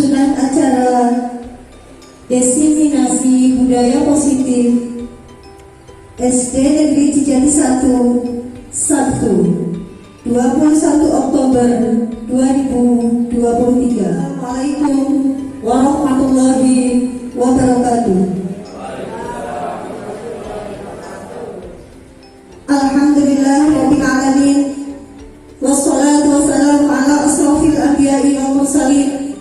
susunan acara diseminasi budaya positif SD Negeri Cijati 1 Sabtu 21 Oktober 2023. Assalamualaikum warahmatullahi wabarakatuh. Alhamdulillah rabbil alamin. Wassalatu wassalamu ala asrofil anbiya'i wal mursalin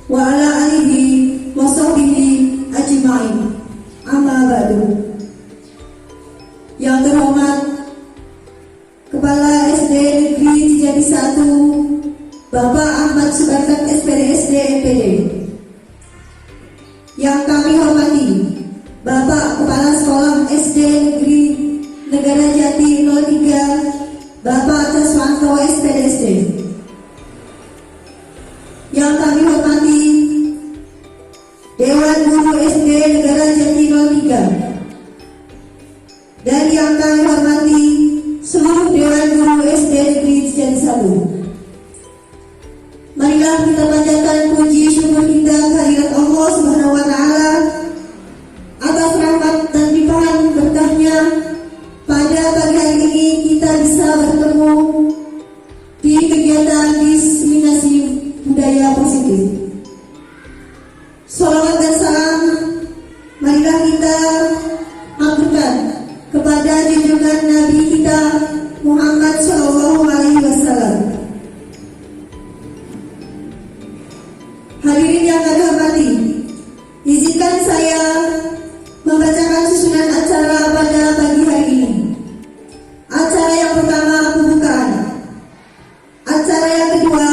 wa ala alihi wa sahbihi ajma'in. Amma ba'du. Yang terhormat Kepala SD Negeri Cijati 1 Bapak Ahmad Subarkat SPD SD MPD. Yang kami hormati Bapak Kepala Sekolah SD Negeri Negara Jati 03 Bapak Taswanto SPDSD. Yang kami hormati Dewan Guru SD Negara Jati 03. Dan yang kami hormati seluruh Dewan Guru SD Negeri Cijati 1. Marilah kita panjatkan puji syukur kita kehadirat Allah Subhanahu wa taala atas rahmat dan limpahan berkahnya. Pada pagi hari ini kita bisa bertemu di kegiatan diseminasi budaya positif. Salawat dan salam marilah kita aturkan kepada junjungan Nabi kita Muhammad SAW. Hadirin yang kami hormati, izinkan saya membacakan susunan acara pada pagi hari ini. Acara yang pertama pembukaan. Acara yang kedua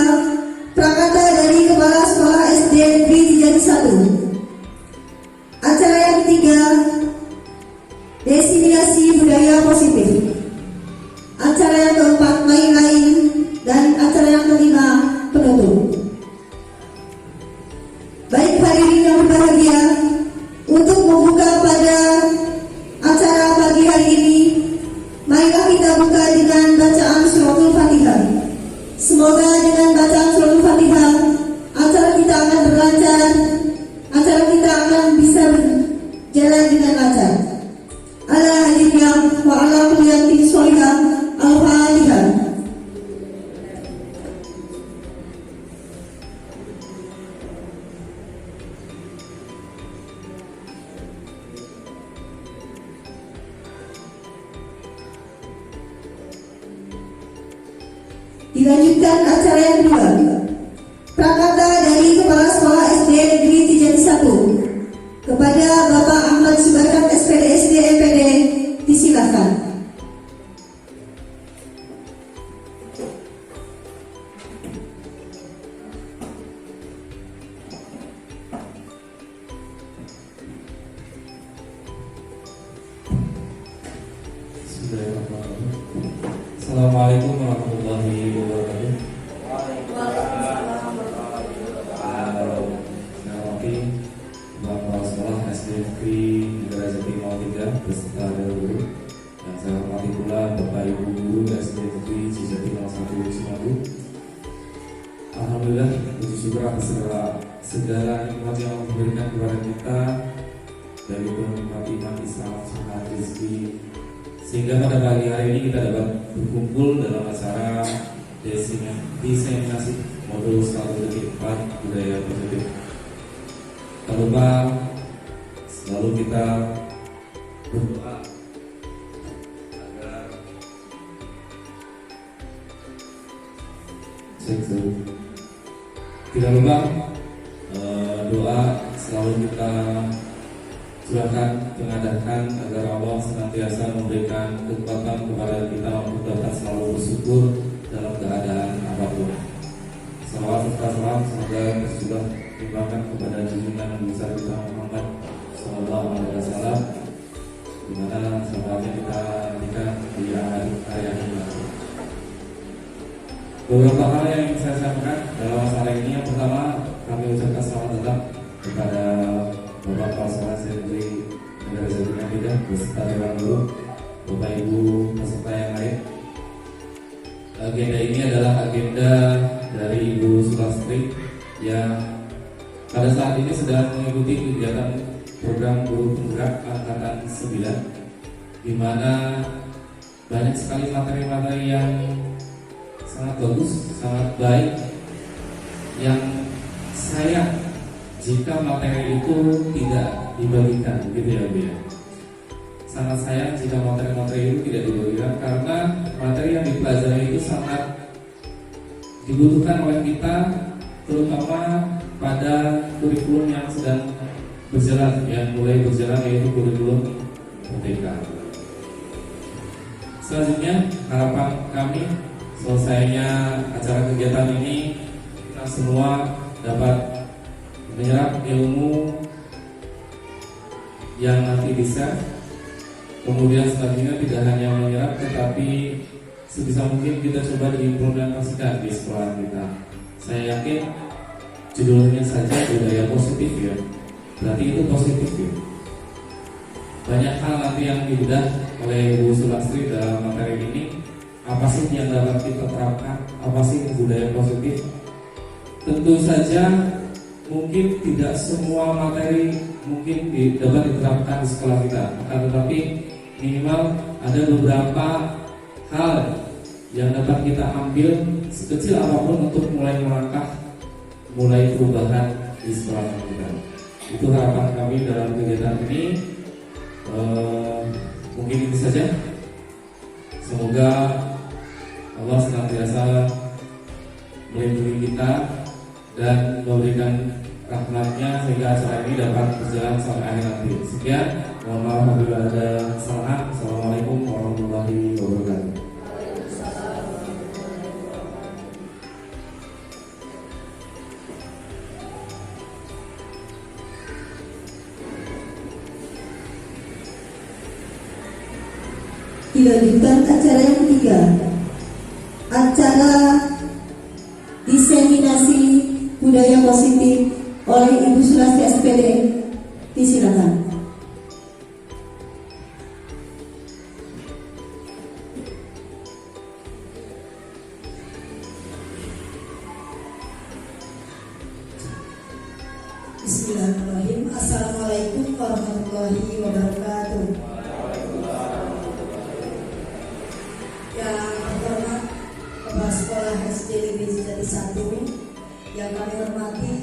prakata dari Kepala Sekolah SD Negeri Cijati 1. Acara yang ketiga diseminasi budaya positif. Acara yang keempat lain-lain, dan acara yang kelima penutup. Baik hadirin yang berbahagia, untuk membuka pada acara pagi hari ini, marilah kita buka dengan bacaan suratul Fatihah. Semoga dengan bacaan suratul Fatihah acara kita akan berlancar, acara kita akan bisa berjalan dengan lancar. Ala hadiyah wa ala kuliyatin sholihah. Al-Fatihah. Dilanjutkan acara yang kedua, prakata dari Kepala Sekolah SD Negeri Cijati 1 kepada Bapak Ahmad Subarkat SPD SD MPD. Disilakan. Assalamualaikum warahmatullahi wabarakatuh. Saya Kepala Sekolah SD Negeri Negara Jati 03 beserta Dewan Guru. Dan saya hormati pula Bapak Ibu Guru SD Negeri Cijati 01 Cimahi. Alhamdulillah, puji syukur atas segala nikmat yang diberikan kepada kita dari nikmat iman, Islam, sehat, rezeki, sehingga pada pagi hari ini kita dapat berkumpul dalam acara diseminasi modul 1.4 budaya positif. Tak lupa selalu kita berdoa agar tidak lupa doa selalu kita curahkan, mengadakan agar Allah senantiasa memberikan kekuatan kepada kita untuk dapat selalu bersyukur dalam keadaan apapun. Salawat serta salam semoga sudah ditimbangkan kepada junjungan Nabi besar kita Muhammad Sallallahu Alaihi Wasallam, di mana salawatnya kita nantikan di akhir hayat kita. Beberapa hal yang ingin saya sampaikan dalam masalah ini. Yang pertama, kami ucapkan selamat datang kepada Bapak Kepala Sekolah SD Negara Jati 03 beserta Dewan Guru, Bapak Ibu peserta yang lain. Agenda ini adalah agenda dari Ibu Sulastri yang pada saat ini sedang mengikuti kegiatan program guru penggerak angkatan 9, di mana banyak sekali materi-materi yang sangat bagus, sangat baik, yang sayang jika materi itu tidak dibagikan, gitu ya Bu ya. Sangat sayang jika materi-materi itu tidak dibagikan, karena materi yang dipelajari itu sangat dibutuhkan oleh kita, terutama pada kurikulum yang sedang berjalan, yang mulai berjalan, yaitu kurikulum Merdeka. Selanjutnya, harapan kami selesainya acara kegiatan ini, kita semua dapat menyerap ilmu yang nanti bisa. Kemudian selanjutnya tidak hanya menyerap, tetapi sebisa mungkin kita coba diimplementasikan di sekolah kita. Saya yakin judulnya saja budaya positif ya, berarti itu positif ya. Banyak hal nanti yang dibedah oleh Bu Sulastri dalam materi ini. Apa sih yang dapat kita terapkan? Apa sih budaya positif? Tentu saja mungkin tidak semua materi mungkin dapat diterapkan di sekolah kita, akan tetapi minimal ada beberapa hal yang dapat kita ambil sekecil apapun untuk mulai melangkah, mulai perubahan di sekolah kita. Itu harapan kami dalam kegiatan ini. Mungkin itu saja. Semoga Allah senantiasa melindungi kita dan memberikan rahmatnya sehingga acara ini dapat berjalan sampai akhir nanti. Sekian, mohon maaf apabila ada kesalahan. Assalamualaikum warahmatullahi wabarakatuh. Dilanjutkan acara yang ketiga, acara diseminasi budaya positif oleh Ibu Sulastri SPD. Disilakan. Bismillahirrahmanirrahim. Assalamualaikum warahmatullahi wabarakatuh. Yang terhormat Kepala Sekolah SD Negeri Jati 1, yang kami hormati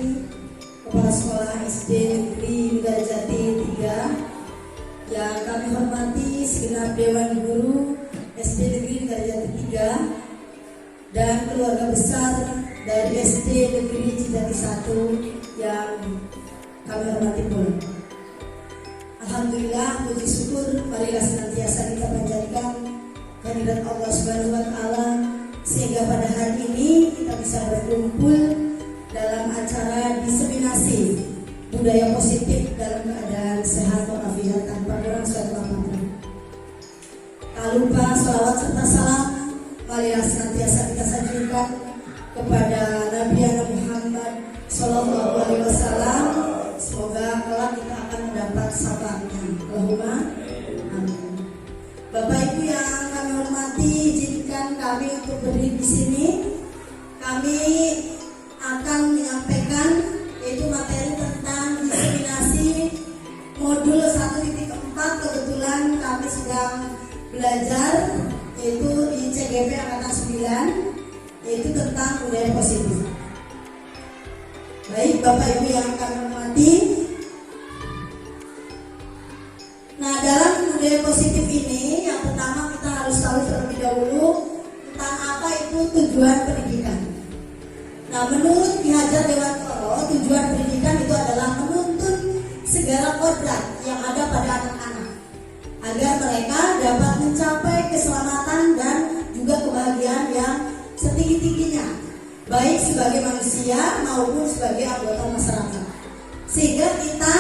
Kepala Sekolah SD Negeri Negara Jati 3, yang kami hormati segenap Dewan Guru SD Negeri Negara Jati 3, dan keluarga besar dari SD Negeri Jati 1 yang kami hormati pula. Alhamdulillah, puji syukur marilah senantiasa kita panjatkan kehadirat Allah Subhanahu wa taala sehingga pada hari ini kita bisa berkumpul dalam acara diseminasi budaya positif dalam keadaan sehat walafiat tanpa kurang suatu apapun. Tak lupa salawat serta salam marilah senantiasa kita sajikan kepada Nabi Muhammad Sallallahu Alaihi Wasallam. Semoga kelak kita akan mendapat syafaatnya. Allahumma amin. Bapak Ibu yang kami hormati, izinkan kami untuk berdiri di sini. Kami akan menyampaikan yaitu materi tentang diseminasi modul 1.4. Kebetulan kami sedang belajar yaitu di CGP angkatan 9, yaitu tentang budaya positif. Baik Bapak Ibu yang kami hormati, nah dalam budaya positif ini yang pertama kita harus tahu terlebih dahulu tentang apa itu tujuan pendidikan. Nah menurut Ki Hajar Dewantoro, tujuan pendidikan itu adalah menuntun segala kodrat yang ada pada anak-anak agar mereka dapat mencapai keselamatan dan juga kebahagiaan yang setinggi-tingginya, baik sebagai manusia maupun sebagai anggota masyarakat. Sehingga kita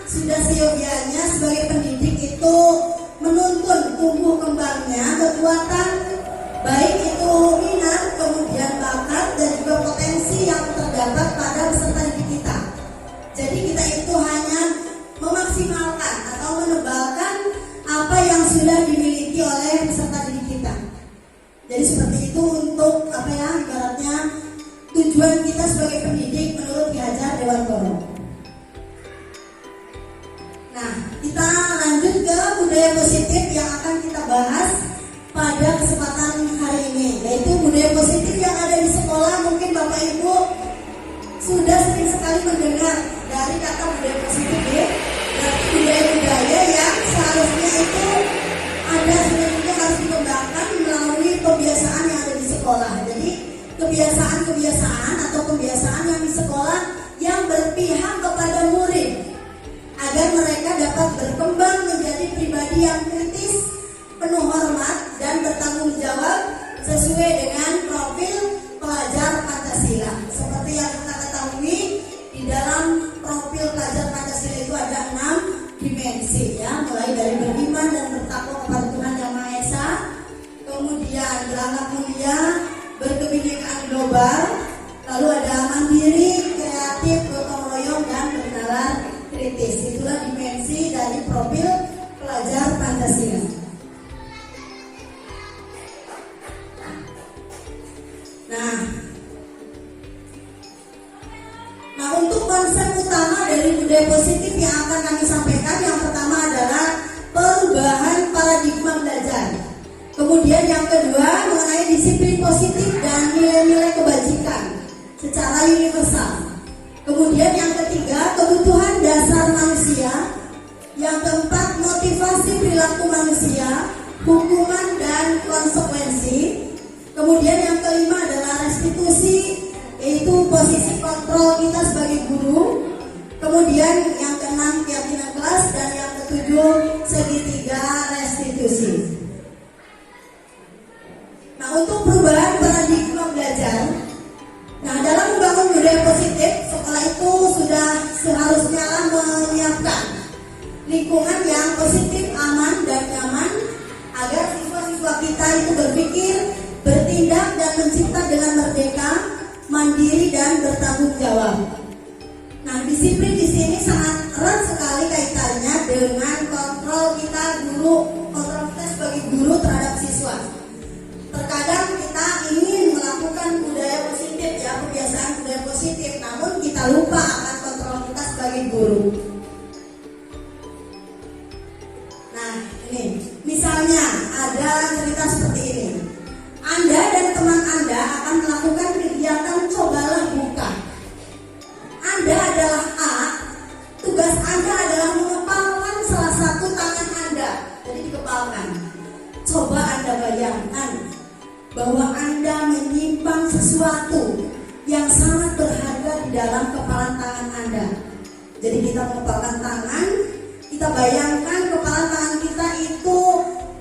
sudah seyogianya sebagai pendidik itu menuntun tumbuh kembangnya kekuatan, baik itu minat, kemudian bakat dan juga potensi yang terdapat pada peserta didik kita. Jadi kita itu hanya memaksimalkan atau menebalkan apa yang sudah dimiliki oleh peserta didik kita. Jadi seperti itu untuk ibaratnya tujuan kita sebagai pendidik menurut Ki Hajar Dewantoro. sudah sering sekali mendengar dari kata budaya positif ya. Berarti budaya-budaya yang seharusnya itu ada sebenarnya harus dikembangkan melalui kebiasaan yang ada di sekolah. Jadi kebiasaan-kebiasaan atau kebiasaan yang di sekolah yang berpihak kepada murid agar mereka dapat berkembang menjadi pribadi yang kritis, penuh hormat dan bertanggung jawab sesuai dengan profil pelajar Pancasila. Seperti yang kita ketahui, di dalam profil pelajar Pancasila itu ada 6 dimensi ya, mulai dari beriman dan bertakwa kepada Tuhan Yang Maha Esa, kemudian berakhlak mulia, berkebinekaan global, lalu ada mandiri, kreatif, gotong royong dan bernalar kritis. Itulah dimensi dari profil pelajar Pancasila. Nah, untuk konsep utama dari budaya positif yang akan kami sampaikan, yang pertama adalah perubahan paradigma belajar. Kemudian yang kedua mengenai disiplin positif dan nilai-nilai kebajikan secara universal. Kemudian yang ketiga kebutuhan dasar manusia. Yang keempat motivasi perilaku manusia, hukuman dan konsekuensi. Kemudian yang kelima adalah restitusi, yaitu posisi kontrol kita sebagai guru. Kemudian yang keenam keyakinan kelas, dan yang ketujuh segitiga restitusi. Nah, untuk perubahan paradigma belajar, nah dalam membangun budaya positif, sekolah itu sudah seharusnya menyiapkan lingkungan yang positif, aman dan nyaman agar siswa-siswa kita itu berpikir, bertindak dan mencipta dengan merdeka, mandiri dan bertanggung jawab. Nah, disiplin di sini sangat erat sekali kaitannya dengan kontrol kita sebagai guru terhadap siswa. Terkadang kita ingin melakukan budaya positif ya, kebiasaan budaya positif, namun kita lupa akan kontrol kita sebagai guru. Nah, ini misalnya ada cerita seperti ini. Anda dan teman Anda akan melakukan kegiatan cobalah buka. Anda adalah A, tugas Anda adalah mengepalkan salah satu tangan Anda. Jadi dikepalkan. Coba Anda bayangkan bahwa Anda menyimpan sesuatu yang sangat berharga di dalam kepalan tangan Anda. Jadi kita mengepalkan tangan, kita bayangkan kepalan tangan kita itu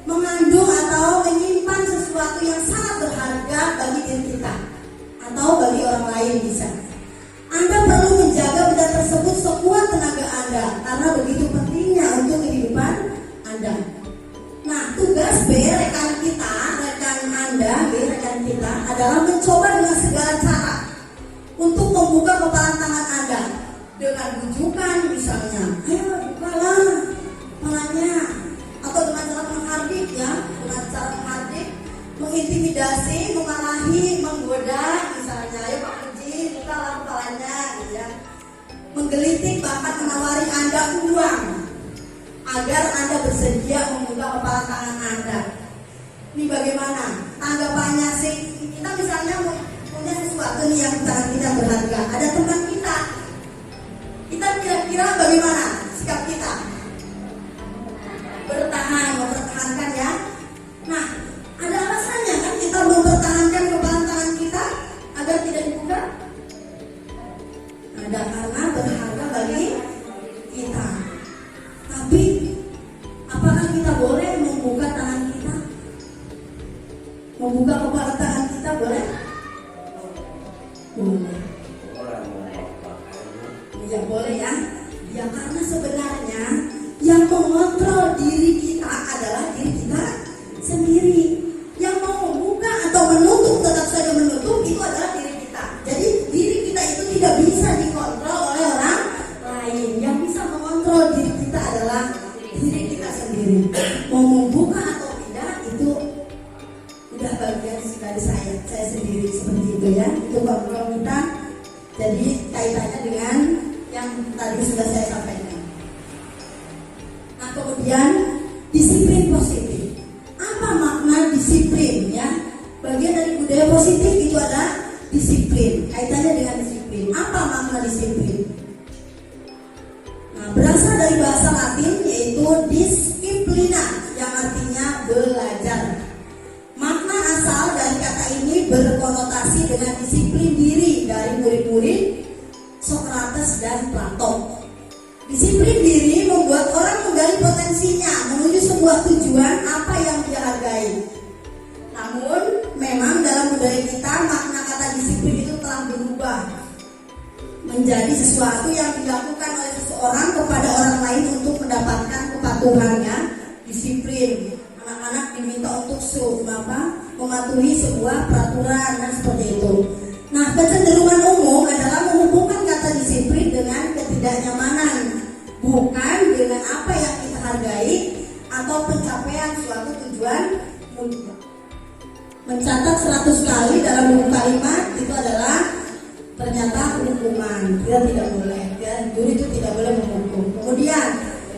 mengandung atau menyimpan sesuatu yang sangat berharga bagi diri kita atau bagi orang lain bisa. Anda perlu menjaga benda tersebut sekuat tenaga Anda karena begitu pentingnya untuk kehidupan Anda. Nah, tugas B rekan Anda adalah mencoba dengan segala cara untuk membuka kepalan tangan Anda dengan bujukan misalnya, ayo bukalah kepalanya, atau dengan cara menghardik ya, dengan cara menghardik, mengintimidasi, memarahi, menggoda misalnya, ayo Pak Haji bukalah kepalanya gitu ya. Menggelitik bahkan menawari Anda uang agar Anda bersedia membuka kepala tangan Anda. Ini bagaimana tanggapannya sih? Kita misalnya punya sesuatu nih yang sangat kita berharga, ada teman kita kira-kira bagaimana sikap kita? Mempertahankan ya. Nah, ada alasannya kan kita mempertahankan kepalan tangan kita agar tidak dibuka? Ada karena berharga bagi kita. Tapi apakah kita boleh membuka tangan kita? Membuka kepala tangan kita boleh? Boleh. Ya boleh ya. Ya karena sebenarnya yang mengontrol diri kita adalah diri kita sendiri. Yang mau membuka atau menutup tetap saja menutup itu adalah diri kita. Jadi diri kita itu tidak bisa dikontrol oleh orang lain. Yang bisa mengontrol diri kita adalah diri kita sendiri. Mau membuka atau tidak itu udah bagian dari saya sendiri seperti itu ya. Itu kontrol kita. Jadi kaitannya dengan yang tadi sudah saya sampaikan. Nah, kemudian disiplin positif. Apa makna disiplin ya? Bagian dari budaya positif itu ada disiplin. Kaitannya dengan disiplin. Apa berasal dari bahasa Latin yaitu disciplina yang artinya belajar. Makna asal dari kata ini berkonotasi dengan disiplin diri dari murid-murid Sokrates dan Plato. Disiplin diri membuat orang menggali potensinya menuju sebuah tujuan apa yang dia hargai. Namun, memang dalam budaya kita makna kata disiplin itu telah berubah menjadi sesuatu yang dilakukan oleh seseorang kepada orang lain untuk mendapatkan kepatuhannya. Disiplin, anak-anak diminta untuk mematuhi sebuah peraturan dan seperti itu. Nah, kecenderungan umum adalah menghubungkan kata disiplin dengan ketidaknyamanan, bukan dengan apa yang kita hargai atau pencapaian suatu tujuan. Mencatat 100 kali dalam buku kalimat itu adalah ternyata hukuman. Kita tidak boleh, ya, guru itu tidak boleh menghukum. Kemudian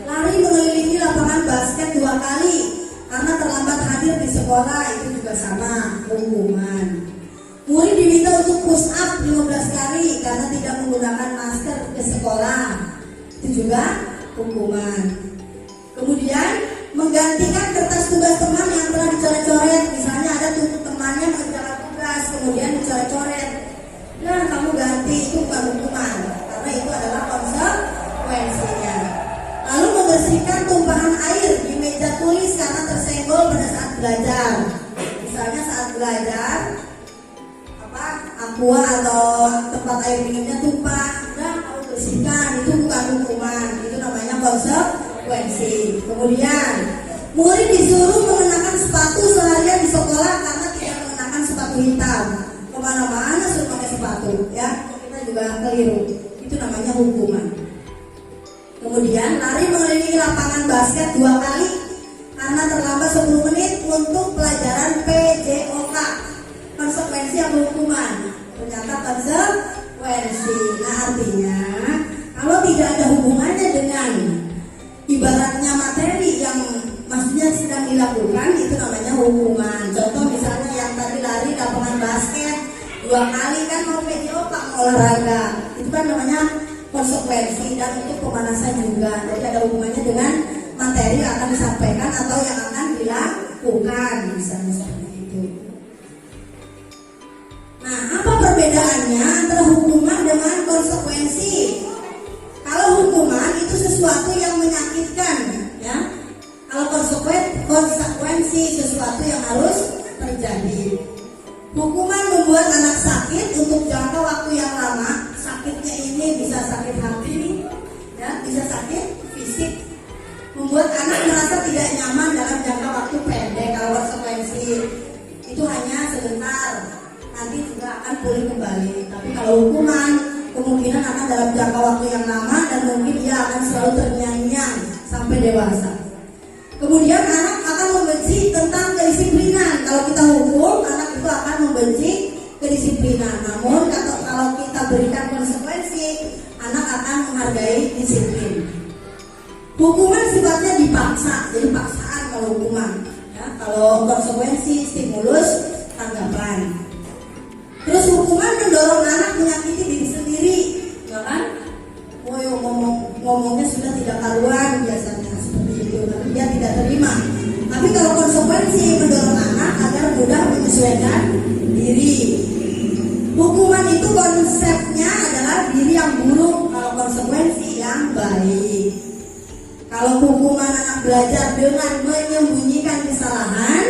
lari mengelilingi lapangan basket 2 kali karena terlambat hadir di sekolah, itu juga sama, hukuman. Murid diminta untuk push up 15 kali karena tidak menggunakan masker ke sekolah, itu juga hukuman. Kemudian menggantikan kertas tugas teman yang telah dicoret-coret, misalnya ada temannya mengerjakan tugas kemudian dicoret-coret, nah kamu ganti, itu bukan hukuman karena itu adalah konsekuensinya. Lalu membersihkan tumpahan air di meja tulis karena tersenggol pada saat belajar, misalnya saat belajar aqua atau tempat air minumnya tumpah, udah kamu bersihkan, itu bukan hukuman, itu namanya konsekuensi. Kemudian murid disuruh mengenakan sepatu seharian di sekolah karena tidak mengenakan sepatu hitam, kemana-mana suruh pakai sepatu, ya kita juga keliru, itu namanya hukuman. Kemudian lari mengelilingi lapangan basket 2 kali karena terlambat 10 menit untuk pelajaran PJOK, konsekuensi atau hukuman. Ternyata konsekuensi. Nah, artinya kalau tidak ada hubungannya dengan ibaratnya materi yang maksudnya sedang dilakukan, itu namanya hukuman. Contoh misalnya yang tadi lari lapangan basket 2 kali kan mau PJOK, olahraga, itu kan namanya konsekuensi dan untuk pemanasan juga. Jadi ada hubungannya dengan materi yang akan disampaikan atau yang akan dilakukan, misalnya seperti itu. Nah, apa perbedaannya antara hukuman dengan konsekuensi? Kalau hukuman itu sesuatu yang menyakitkan, ya. Kalau konsekuensi sesuatu yang harus terjadi. Hukuman membuat anak sakit untuk jangka waktu yang lama. Sakitnya ini bisa sakit hati, ya, bisa sakit fisik. Membuat anak merasa tidak nyaman dalam jangka waktu pendek. Kalau konsekuensi itu hanya sebentar, nanti juga akan pulih kembali. Tapi kalau hukuman kemungkinan akan dalam jangka waktu yang lama dan mungkin dia akan selalu terngiang-ngiang sampai dewasa. Kemudian anak akan membenci tentang kedisiplinan. Kalau kita hukum, anak itu akan membenci kedisiplinan. Namun kalau kita berikan konsekuensi, anak akan menghargai disiplin. Hukuman sifatnya dipaksa, jadi paksaan kalau hukuman. Ya, kalau konsekuensi, stimulus, tanggapan. Terus hukuman mendorong anak menyakiti diri sendiri, ya kan? Ngomongnya sudah tidak karuan biasanya seperti itu, tapi dia tidak terima. Tapi kalau konsekuensi mendorong anak agar mudah menyesuaikan diri. Hukuman itu konsepnya adalah diri yang buruk, kalau konsekuensi yang baik. Kalau hukuman anak belajar dengan menyembunyikan kesalahan,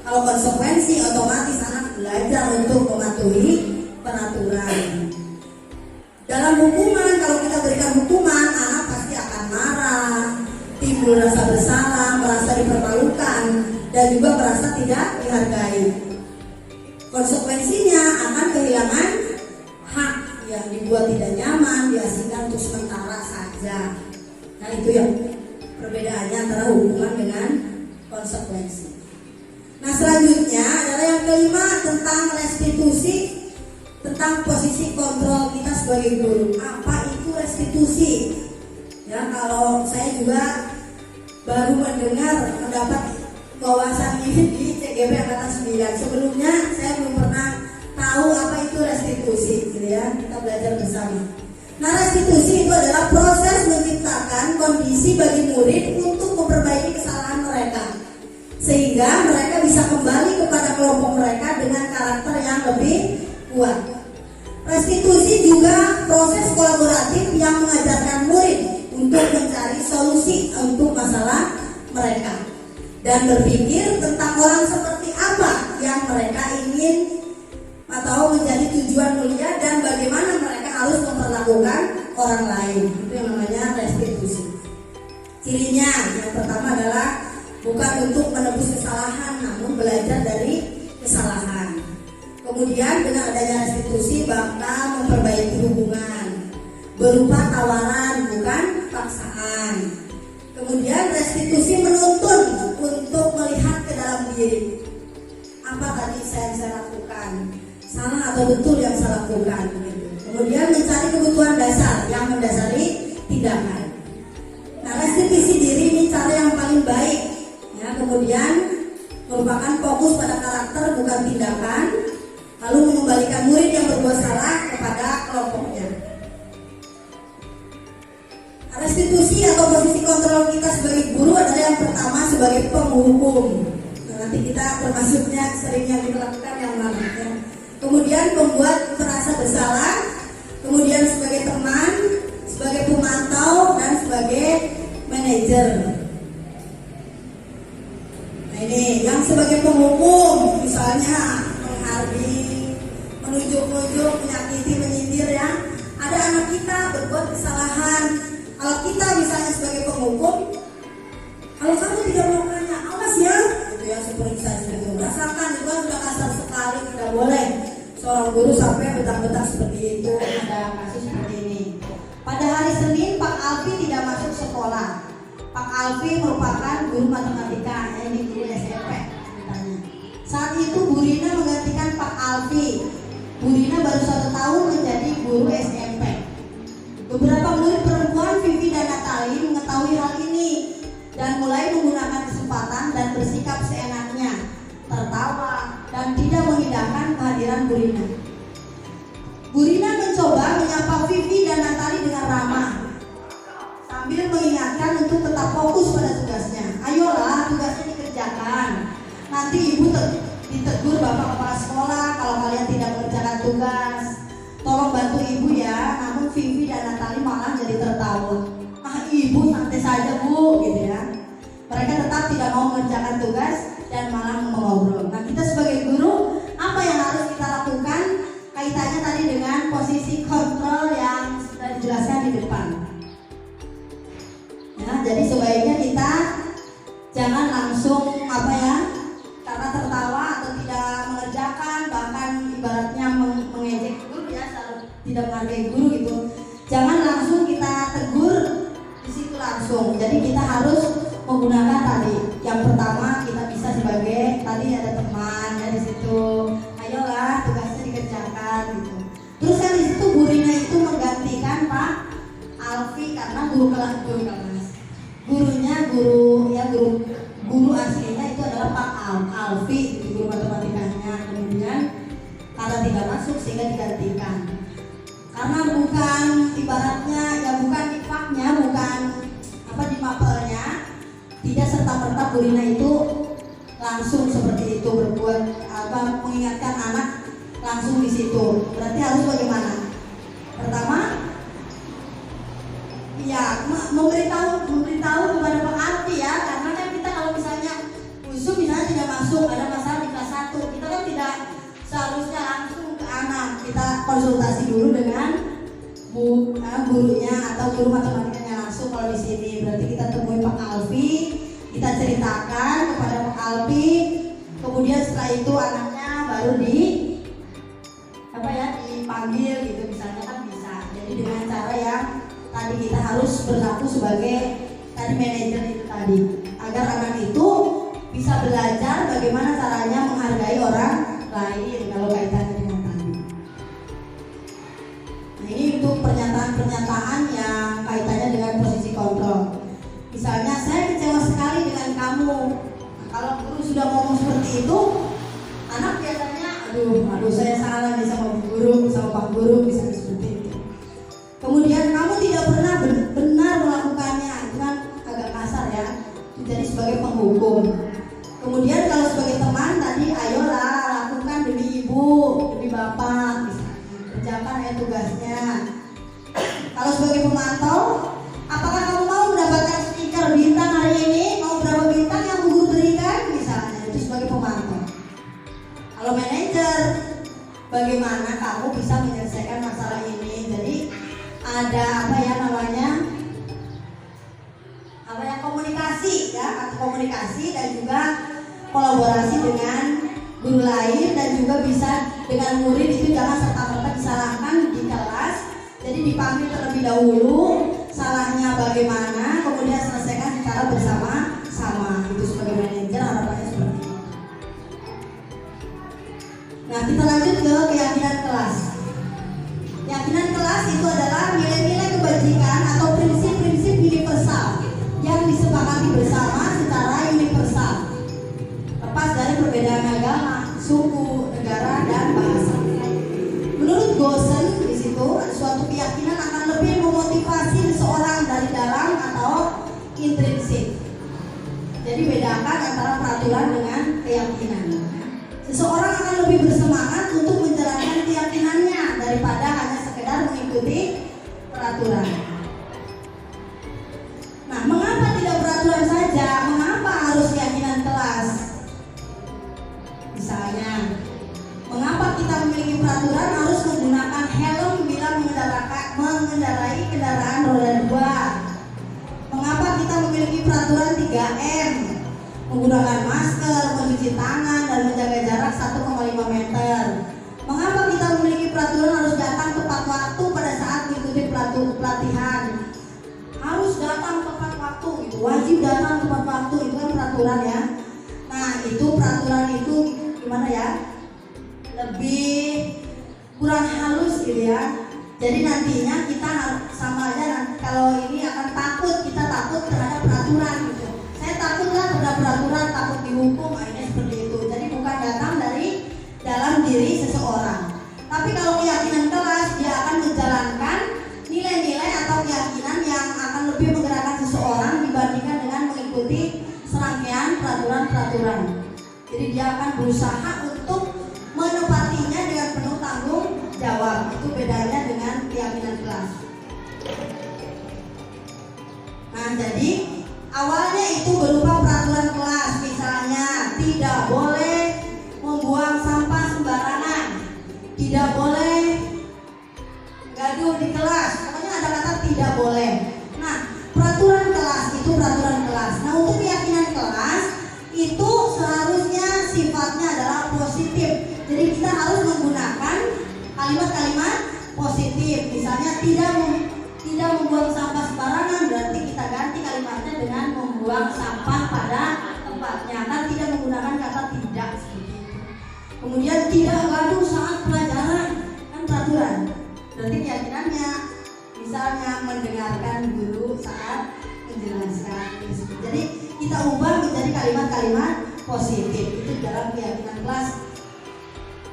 kalau konsekuensi otomatis anak belajar untuk mematuhi peraturan. Dalam hukuman, kalau kita berikan hukuman, anak pasti akan marah, timbul rasa bersalah, merasa dipermalukan, dan juga merasa tidak dihargai. Konsekuensinya akan kehilangan hak yang dibuat tidak nyaman, diasingkan untuk sementara saja. Nah, itu yang perbedaannya antara hukuman dengan konsekuensi. Nah, selanjutnya adalah yang kelima tentang restitusi, tentang posisi kontrol kita sebagai guru. Apa itu restitusi? Ya, kalau saya juga baru mendapat wawasan ini di CGP Angkatan 9. Sebelumnya saya belum pernah tahu apa itu restitusi, gitu ya. Kita belajar bersama. Nah, restitusi itu adalah proses menciptakan karakter yang lebih kuat. Restitusi juga proses kolaboratif yang mengajarkan murid untuk mencari solusi untuk masalah mereka dan berpikir tentang orang seperti apa yang mereka ingin atau menjadi tujuan mulia dan bagaimana mereka harus memperlakukan orang lain. Itu yang namanya restitusi. Cirinya yang pertama adalah bukan untuk menebus kesalahan, namun belajar dari kesalahan. Kemudian dengan adanya restitusi bakal memperbaiki hubungan berupa tawaran bukan paksaan. Kemudian restitusi menuntun untuk melihat ke dalam diri. Apa tadi saya bisa lakukan? Salah atau betul yang saya lakukan? Kemudian mencari kebutuhan dasar yang mendasari tindakan. Nah, restitusi diri ini cara yang paling baik. Ya, kemudian merupakan fokus pada karakter bukan tindakan, lalu mengembalikan murid yang berbuat salah kepada kelompoknya. Restitusi atau posisi kontrol kita sebagai guru adalah yang pertama sebagai penghukum. Nah, nanti kita termasuknya sering yang kita lakukan yang mana ya. Kemudian membuat merasa bersalah, kemudian sebagai teman, sebagai pemantau dan sebagai manajer. Nah, ini yang sebagai penghukum, misalnya menghardik, menunjuk-nunjuk, menyakiti, menyindir ya. Ada anak kita berbuat kesalahan. Kalau kita misalnya sebagai penghukum, kalau kamu tidak melakukannya, awas ya. Itu ya seperti saya itu. Rasakan itu kan sudah kasar sekali, tidak boleh. Seorang guru sampai betak-betak seperti itu. Ada kasus seperti ini. Pada hari Senin, Pak Alfi tidak masuk sekolah. Pak Alfi merupakan guru matematika, ini guru SMP. Saat itu Bu Rina menggantikan Pak Alfi. Bu Rina baru 1 tahun menjadi guru SMP. Beberapa murid perempuan Vivi dan Natali mengetahui hal ini dan mulai menggunakan kesempatan dan bersikap seenaknya, tertawa dan tidak mengindahkan kehadiran Bu Rina. Bu Rina mencoba menyapa Vivi dan Natali dengan ramah sambil mengingatkan untuk tetap fokus pada tugasnya. Ayolah, tugasnya dikerjakan. Nanti ibu ditegur bapak kepala sekolah kalau kalian tidak mengerjakan tugas. Tolong bantu ibu ya. Namun Vivi dan Natali malah jadi tertawa. Ah, ibu santai saja bu, gitu ya. Mereka tetap tidak mau mengerjakan tugas dan malah mengobrol. Nah, kita sebagai guru, apa yang harus kita lakukan? Kaitannya tadi dengan posisi kontrol yang sudah dijelaskan di depan. Ya, jadi sebaiknya kita jangan langsung karena tertawa atau tidak mengerjakan, bahkan ibaratnya mengejek guru ya, tidak menghargai guru gitu. Jangan langsung kita tegur di situ langsung. Jadi kita harus menggunakan tadi. Yang pertama kita bisa sebagai tadi ada teman ya di situ. Ayolah tugasnya dikerjakan gitu. Terus kan di situ Bu Rina itu menggantikan Pak Alfi karena guru kelas. Guru aslinya itu adalah Pak Alfi, guru matematikanya. Kemudian karena tidak masuk sehingga digantikan. Karena bukan ibaratnya ya bukan IPA-nya, bukan di mapelnya, tidak serta-merta Bu Rina itu langsung seperti itu berbuat mengingatkan anak langsung di situ. Berarti harus bagaimana? Pertama, ya memberitahu kepada Pak Alfi ya, karena kan kita kalau misalnya usul misalnya tidak masuk, ada masalah di kelas 1, kita kan tidak seharusnya langsung ke anak, kita konsultasi dulu dengan gurunya atau guru matematikanya langsung. Kalau di sini berarti kita temui Pak Alfi, kita ceritakan kepada Pak Alfi, kemudian setelah itu anaknya baru dipanggil gitu misalnya kan bisa. Jadi dengan cara yang tadi kita harus berlaku sebagai tadi manajer itu tadi, agar anak itu bisa belajar bagaimana caranya menghargai orang lain kalau kaitannya dengan tadi. Nah, ini untuk pernyataan-pernyataan yang kaitannya dengan posisi kontrol. Misalnya saya kecewa sekali dengan kamu. Nah, kalau guru sudah ngomong seperti itu, anak biasanya aduh saya salah nih sama guru, sama Pak Guru, bisa seperti itu. Kemudian kamu tidak pernah benar melakukannya, itu kan agak kasar ya. Jadi sebagai penghukum. Kemudian kalau sebagai teman tadi, ayolah lakukan demi ibu, komunikasi dan juga kolaborasi dengan guru lain, dan juga bisa dengan murid. Itu jangan serta-merta disalahkan di kelas. Jadi dipanggil terlebih dahulu, salahnya bagaimana, kemudian selesaikan secara bersama-sama. Itu sebagai manajer harapannya seperti itu. Nah, kita lanjut ke keyakinan kelas. Keyakinan kelas itu adalah nilai-nilai kebajikan atau prinsip-prinsip universal yang disepakati bersama secara universal, lepas dari perbedaan agama, suku, negara, dan bahasa. Menurut Gosen di situ, suatu keyakinan akan lebih memotivasi seseorang dari dalam atau intrinsik. Jadi bedakan antara peraturan dengan keyakinan. Seseorang akan lebih bersemangat untuk menjalankan keyakinannya daripada hanya sekedar mengikuti peraturan. Nah, mengapa tidak peraturan saja? Mengapa harus keyakinan kelas? Misalnya, mengapa kita memiliki peraturan harus menggunakan helm bila mengendarai kendaraan roda 2? Mengapa kita memiliki peraturan 3M? Menggunakan masker, mencuci tangan, dan menjaga jarak 1,5 meter. Mengapa kita memiliki peraturan harus datang tepat waktu pada saat mengikuti pelatihan? Harus datang tepat waktu, gitu. Wajib datang tepat waktu, itu kan peraturan ya. Nah, itu peraturan itu gimana ya? Lebih kurang halus gitu ya. Jadi nantinya kita sama aja, kalau ini akan kita takut terhadap peraturan gitu. Saya takutlah terhadap peraturan, takut dihukum, akhirnya seperti itu. Jadi bukan datang dari dalam diri seseorang. Tapi kalau keyakinan kelas, dia akan menjalankan nilai-nilai atau keyakinan yang akan lebih menggerakkan seseorang dibandingkan dengan mengikuti serangkaian peraturan-peraturan. Jadi dia akan berusaha untuk menepatinya dengan penuh tanggung jawab. Itu bedanya dengan keyakinan kelas. Nah, jadi awalnya itu berupa peraturan kelas, misalnya tidak boleh membuang sampah sembarangan, tidak boleh gaduh di kelas, pokoknya ada kata tidak boleh. Nah, peraturan kelas itu peraturan kelas. Nah, untuk keyakinan kelas itu seharusnya sifatnya adalah positif. Jadi kita harus menggunakan kalimat-kalimat positif. Misalnya tidak membuang sampah sembarangan, berarti kita ganti kalimatnya dengan membuang sampah pada tempatnya, kan tidak menggunakan kata tidak seperti itu. Kemudian tidak gaduh saat pelajaran, kan peraturan. Berarti keyakinannya misalnya mendengarkan guru saat menjelaskan. Jadi kita ubah menjadi kalimat-kalimat positif. Itu dalam keyakinan kelas.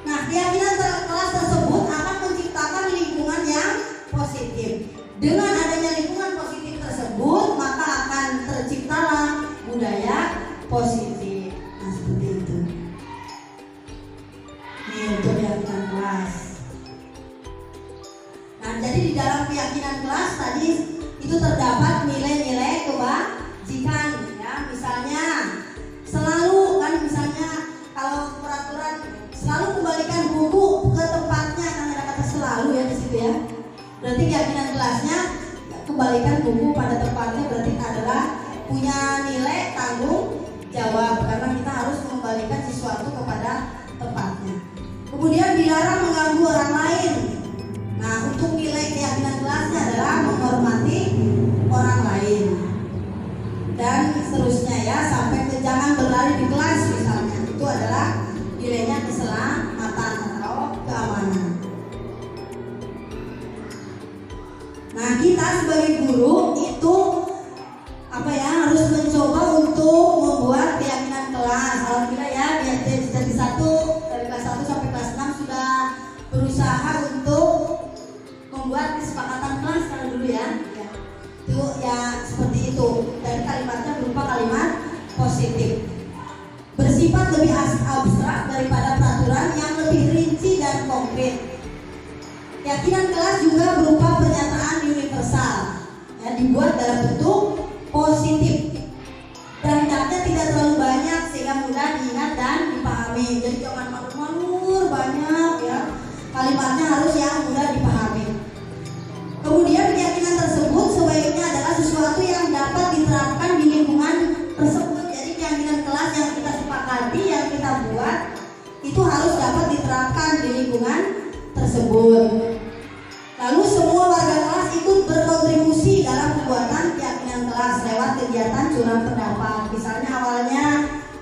Nah, keyakinan kelas tersebut akan menciptakan lingkungan yang positif. Dengan adanya lingkungan positif tersebut, maka akan terciptalah budaya positif. Nah, seperti itu. Ini untuk keyakinan kelas. Nah, jadi di dalam keyakinan kelas tadi itu terdapat nilai-nilai kebajikan, ya. Misalnya selalu kan, misalnya kalau peraturan selalu kembalikan buku ke tempatnya, kan ada kata selalu ya di situ ya. Berarti keyakinan kelasnya kembalikan buku pada tempatnya, berarti adalah punya nilai tanggung jawab karena kita harus mengembalikan sesuatu kepada tempatnya. Kemudian dilarang mengganggu orang lain. Nah, untuk nilai keyakinan kelasnya adalah menghormati orang lain dan seterusnya ya, sampai ke jangan berlari di kelas misalnya. Itu adalah nilainya keselamatan atau keamanan. Nah, kita sebagai guru itu harus mencoba untuk membuat keyakinan kelas. Alhamdulillah ya, dari kelas 1 sampai kelas 6 sudah berusaha untuk membuat kesepakatan kelas kalau dulu ya. Itu ya seperti itu. Dan kalimatnya berupa kalimat positif. Bersifat lebih abstrak daripada peraturan yang lebih rinci dan konkret. Keyakinan kelas juga berupa pernyataan universal, ya, dibuat dalam bentuk positif dan hendaknya tidak terlalu banyak sehingga mudah diingat dan dipahami. Jadi jangan malu-malu banyak ya, kalimatnya harus yang mudah dipahami. Kemudian keyakinan tersebut sebaiknya adalah sesuatu yang dapat diterapkan di lingkungan tersebut. itu harus dapat diterapkan di lingkungan tersebut. Lalu semua warga kelas ikut berkontribusi dalam pembuatan keyakinan kelas lewat kegiatan curang pendapat. Misalnya awalnya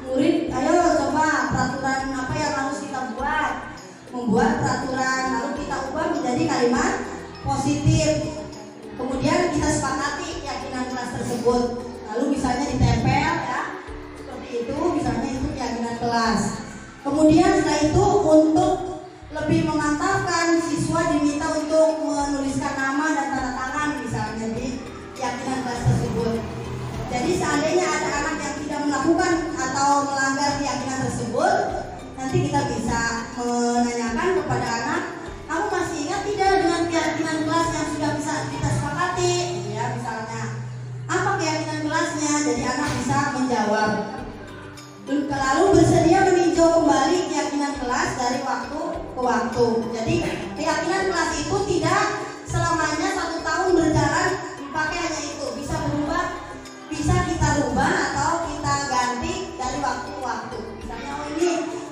murid, ayo coba peraturan apa yang harus kita buat, membuat peraturan, lalu kita ubah menjadi kalimat positif. Kemudian kita sepakati keyakinan kelas tersebut, lalu misalnya ditempel ya, seperti itu, misalnya itu keyakinan kelas. Kemudian setelah itu untuk lebih memantapkan, siswa diminta untuk menuliskan nama dan tanda tangan misalnya di keyakinan kelas tersebut. Jadi seandainya ada anak yang tidak melakukan atau melanggar keyakinan tersebut, nanti kita bisa menanyakan kepada anak, kamu masih ingat tidak dengan keyakinan kelas yang sudah bisa kita sepakati? Ya misalnya, apa keyakinan kelasnya? Jadi anak bisa menjawab. Lalu bersedia meninjau kembali keyakinan kelas dari waktu ke waktu. Jadi keyakinan kelas itu tidak selamanya 1 tahun berjalan dipakai hanya itu, bisa berubah, bisa kita rubah atau kita ganti dari waktu ke waktu. Misalnya oh ini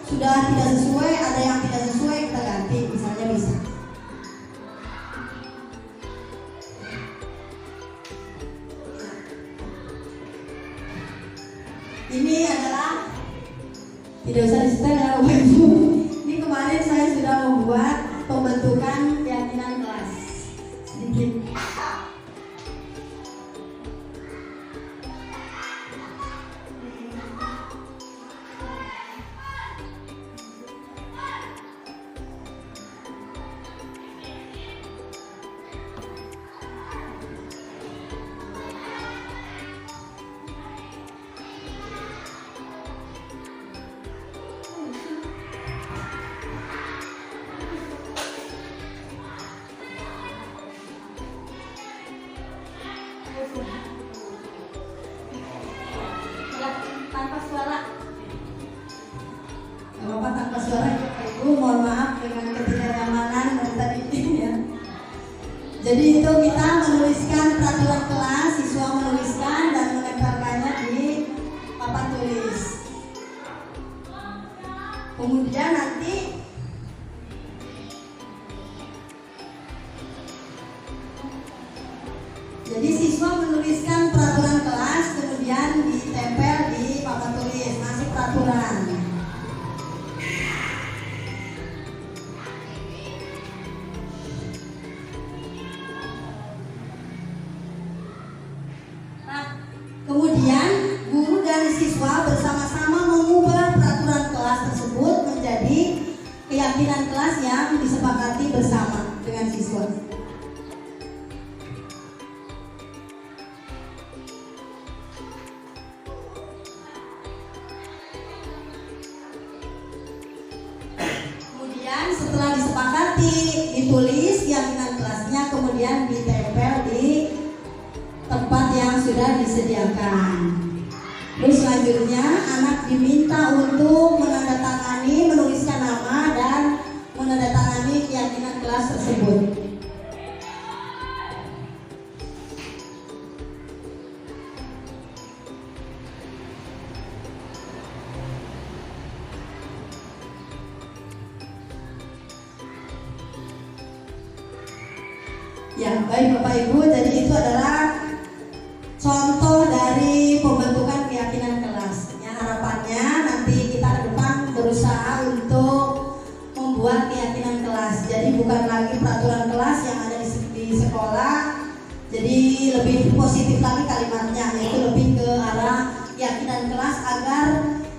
sudah tidak sesuai, ada yang tidak sesuai, kita ganti, misalnya bisa. Ini adalah, tidak usah disetel ya Bapak Ibu. Ini kemarin saya sudah membuat pembentukan keyakinan kelas sedikit. Tanpa suara. Bapak tanpa suara Ibu, mohon maaf dengan ketidaknyamanan tadi ya. Jadi itu kita menuliskan peraturan kelas, siswa menuliskan dan menempelkannya di papan tulis. Kemudian nanti jadi siswa menuliskan peraturan kelas, kemudian ditempel di papan tulis, masih peraturan. Nah, kemudian guru dan siswa bersama-sama mengubah peraturan kelas tersebut menjadi keyakinan kelas yang disepakati bersama dengan siswa. Setelah disepakati, ditulis keyakinan kelasnya, kemudian ditempel di tempat yang sudah disediakan. Terus selanjutnya anak diminta untuk menandatangani, menuliskan nama dan menandatangani keyakinan kelas tersebut. Ya, baik Bapak Ibu, jadi itu adalah contoh dari pembentukan keyakinan kelas. Ya, harapannya nanti kita ke depan berusaha untuk membuat keyakinan kelas. Jadi bukan lagi peraturan kelas yang ada di sekolah, jadi lebih positif lagi kalimatnya, yaitu lebih ke arah keyakinan kelas agar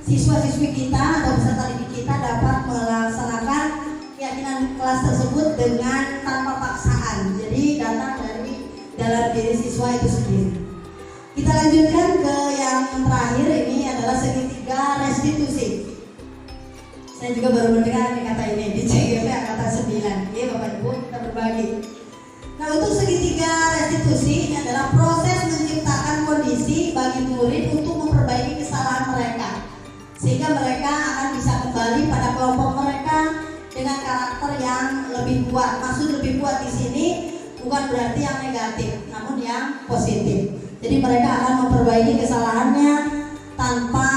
siswa-siswi kita atau peserta didik kita dapat melaksanakan keyakinan kelas tersebut dengan tanpa paksaan. Jadi datang dari dalam diri siswa itu sendiri. Kita lanjutkan ke yang terakhir, ini adalah segitiga restitusi. Saya juga baru mendengar kata ini di CGP angkatan 9. Ya Bapak Ibu, kita berbagi. Nah, untuk segitiga restitusi ini adalah proses menciptakan kondisi bagi murid untuk memperbaiki kesalahan mereka, sehingga mereka akan bisa kembali pada kelompok mereka dengan karakter yang lebih kuat. Maksud lebih kuat di sini bukan berarti yang negatif, namun yang positif. Jadi mereka akan memperbaiki kesalahannya tanpa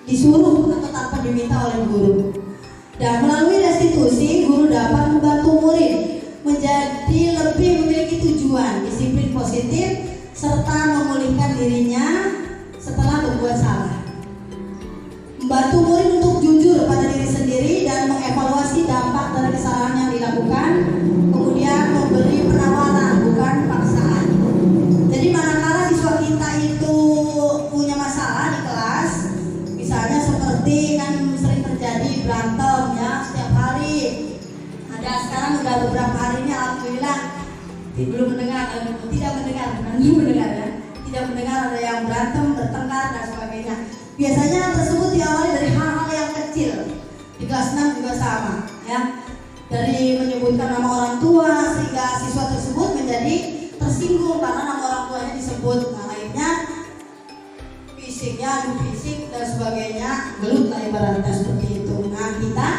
disuruh atau tanpa diminta oleh guru. Dan melalui restitusi, guru dapat membantu murid menjadi lebih memiliki tujuan, disiplin positif, serta memulihkan dirinya setelah berbuat salah. Membantu murid untuk jujur pada diri sendiri dan mengevaluasi dampak dari kesalahan yang dilakukan, kemudian memberi penawaran bukan paksaan. Jadi manakala siswa kita itu punya masalah di kelas, misalnya seperti kan sering terjadi berantem ya setiap hari. Ada sekarang udah beberapa hari ini alhamdulillah belum mendengar, tidak mendengar ya, tidak mendengar ada yang berantem, bertengkar dan sebagainya. Biasanya tersebut diawali dari hal-hal yang kecil. Di kelas 6 juga sama ya. Dari menyebutkan nama orang tua sehingga siswa tersebut menjadi tersinggung karena nama orang tuanya disebut. Nah, akhirnya fisiknya, fisik dan sebagainya, gelut lah ibaratnya seperti itu. Nah, kita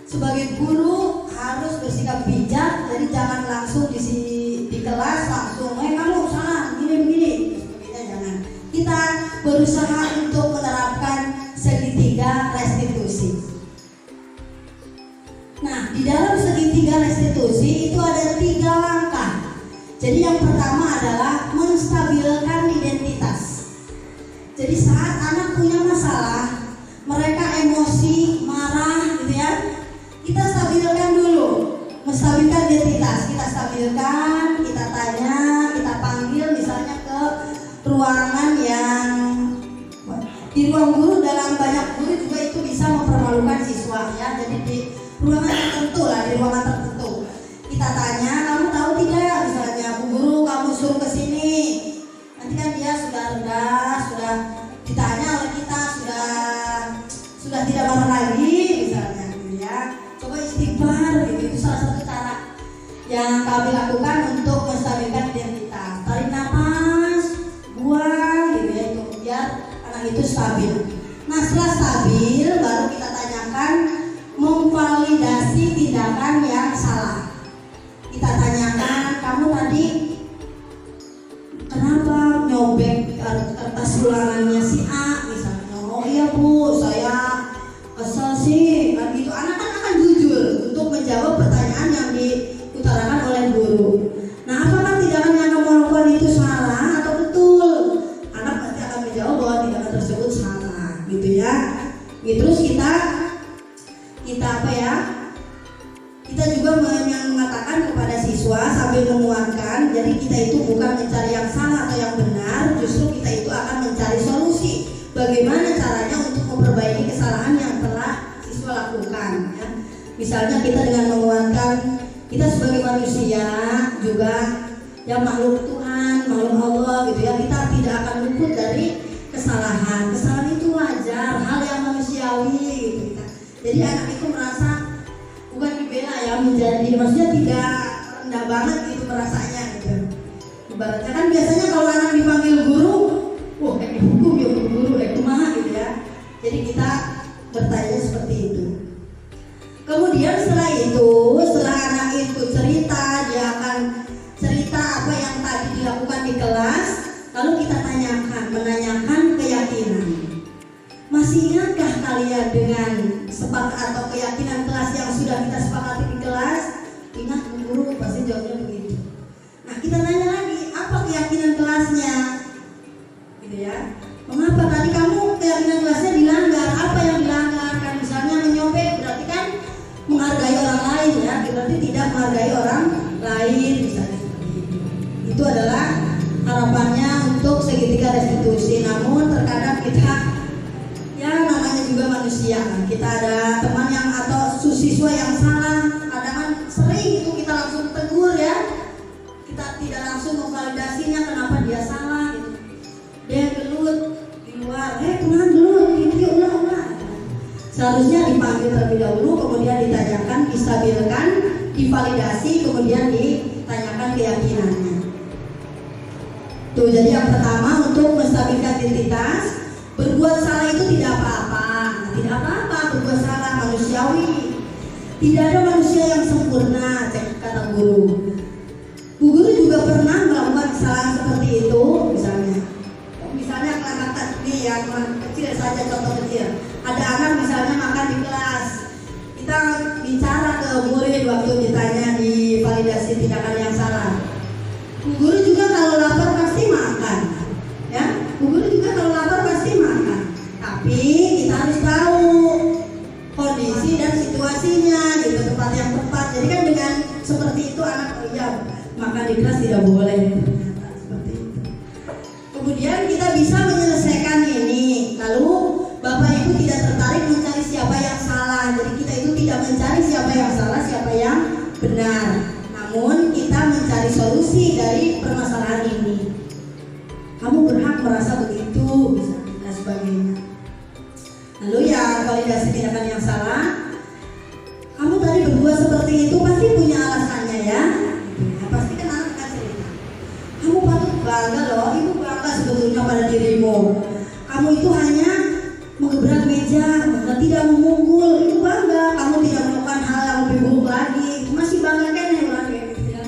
sebagai guru harus bersikap bijak, jadi jangan langsung di kelas langsung, kamu salah, begini, sebagainya jangan. Kita berusaha untuk menerapkan segitiga restitusi. Nah, di dalam segitiga restitusi itu ada 3 langkah. Jadi yang pertama adalah menstabilkan identitas. Jadi saat anak punya masalah, mereka emosi, marah gitu ya, kita stabilkan dulu. Menstabilkan identitas, kita stabilkan, kita tanya, kita panggil misalnya ke ruangan yang di ruang guru. Dalam banyak guru juga itu bisa mempermalukan siswa ya. Jadi di ruangan tertentu lah, di ruangan tertentu kita tanya, kamu tahu tidak misalnya Bu Guru kamu suruh ke sini. Nanti kan dia sudah rendah, sudah ditanya oleh kita, sudah tidak marah lagi misalnya gitu ya. Coba istighfar gitu, itu salah satu cara yang kami lakukan untuk menstabilkan identitas. Tarik nafas, buang gitu ya, itu biar anak itu stabil. Nah, setelah stabil baru kita tanyakan, memvalidasi tindakan yang salah. Kita tanyakan, kamu tadi kenapa nyobek kertas ulangannya si A misalnya. Oh iya Bu, saya kesel sih, kan gitu. Anak kan akan jujur untuk menjawab pertanyaan yang diutarakan oleh guru. Nah, apakah tindakan yang kamu lakukan itu salah atau betul? Anak pasti akan menjawab bahwa tindakan tersebut salah, gitu ya. Terus kita kita juga mengatakan kepada siswa sambil menguatkan, jadi kita itu bukan mencari yang salah atau yang benar, justru kita itu akan mencari solusi bagaimana caranya untuk memperbaiki kesalahan yang telah siswa lakukan ya. Misalnya kita dengan menguatkan, kita sebagai manusia juga yang makhluk Tuhan, makhluk Allah gitu ya, kita tidak akan luput dari kesalahan itu wajar, hal yang manusiawi gitu. Jadi anak itu merasa bukan dibela ya, menjadi maksudnya tidak rendah banget gitu merasanya gitu. Ibaratnya kan biasanya kalau anak dipanggil guru, wah kayak dihukum ya guru, kumaha gitu ya. Jadi kita bertanya seperti itu. Kemudian setelah anak itu cerita, dia akan cerita apa yang tadi dilakukan di kelas, lalu kita menanyakan keyakinan. Masih ingatkah kalian dengan sepakat atau keyakinan kelas yang sudah kita sepakati di kelas? Ingat Bu Guru, pasti jawabnya begitu. Nah, kita nanya lagi, apa keyakinan kelasnya? Gitu ya. Mengapa tadi kamu keyakinan kelasnya dilanggar? Apa yang dilanggar? Kan misalnya menyobek, berarti kan menghargai orang lain ya, berarti tidak menghargai orang lain misalnya. Itu adalah harapannya untuk segitiga restitusi. Namun terkadang kita ya namanya juga manusia, kita ada teman yang atau siswa yang salah, kadang kan sering itu kita langsung tegur ya, kita tidak langsung memvalidasinya kenapa dia salah gitu. Dia gelut di luar, tenang dulu, ini ulang. Seharusnya dipanggil terlebih dahulu, kemudian ditanyakan, distabilkan, divalidasi, kemudian ditanyakan keyakinannya. Tuh, jadi yang pertama untuk menstabilkan identitas, berbuat salah itu tidak apa-apa. Tidak apa-apa berbuat salah, manusiawi. Tidak ada manusia yang sempurna, kata guru. Bu Guru juga pernah melakukan kesalahan seperti itu, misalnya kelas kecil saja, contoh kecil. Ada anak misalnya makan di kelas, kita Mungkin waktu ditanya di validasi tindakan yang salah. Bu guru juga kalau lapar pasti makan, ya. Bu guru juga kalau lapar pasti makan. Tapi kita harus tahu kondisi dan situasinya, gitu, tempat yang tepat. Jadi kan dengan seperti itu anak ya makan di kelas tidak boleh, ternyata seperti itu. Kemudian kita bisa menyelesaikan ini. Lalu Bapak Ibu tidak tertarik mencari siapa yang salah. Jadi kita itu tidak mencari siapa yang salah, siapa yang benar. Namun kita mencari solusi dari permasalahan ini. Kamu berhak merasa begitu, bisa dan sebagainya. Lalu ya validasi tindakan yang salah. Kamu tadi berbuat seperti itu pasti punya alasannya ya. Ya pasti kan anak akan cerita. Kamu patut bangga loh, ibu bangga sebetulnya pada dirimu. Kamu itu hanya mengebrak meja, tidak memukul, itu bangga. Kamu tidak melakukan hal yang lebih buruk lagi, masih bangga kan ya orang kayak gitu ya.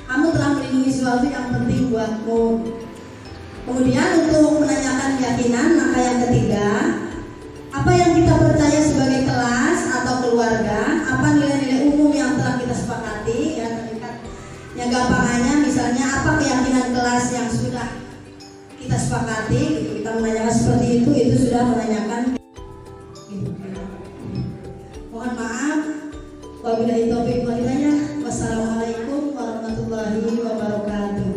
Kamu telah melindungi sesuatu yang penting buatmu. Kemudian untuk menanyakan keyakinan, maka yang ketiga, apa yang kita percaya sebagai kelas atau keluarga, apa nilai-nilai umum yang telah kita sepakati, ya terdekat. Yang gampangannya misalnya apa keyakinan kelas yang sudah kita sepakati, gitu. Kita menanyakan seperti itu sudah menanyakan. Gitu. Mohon maaf, wabillahi taufiq wal hidayah. Wassalamualaikum warahmatullahi wabarakatuh.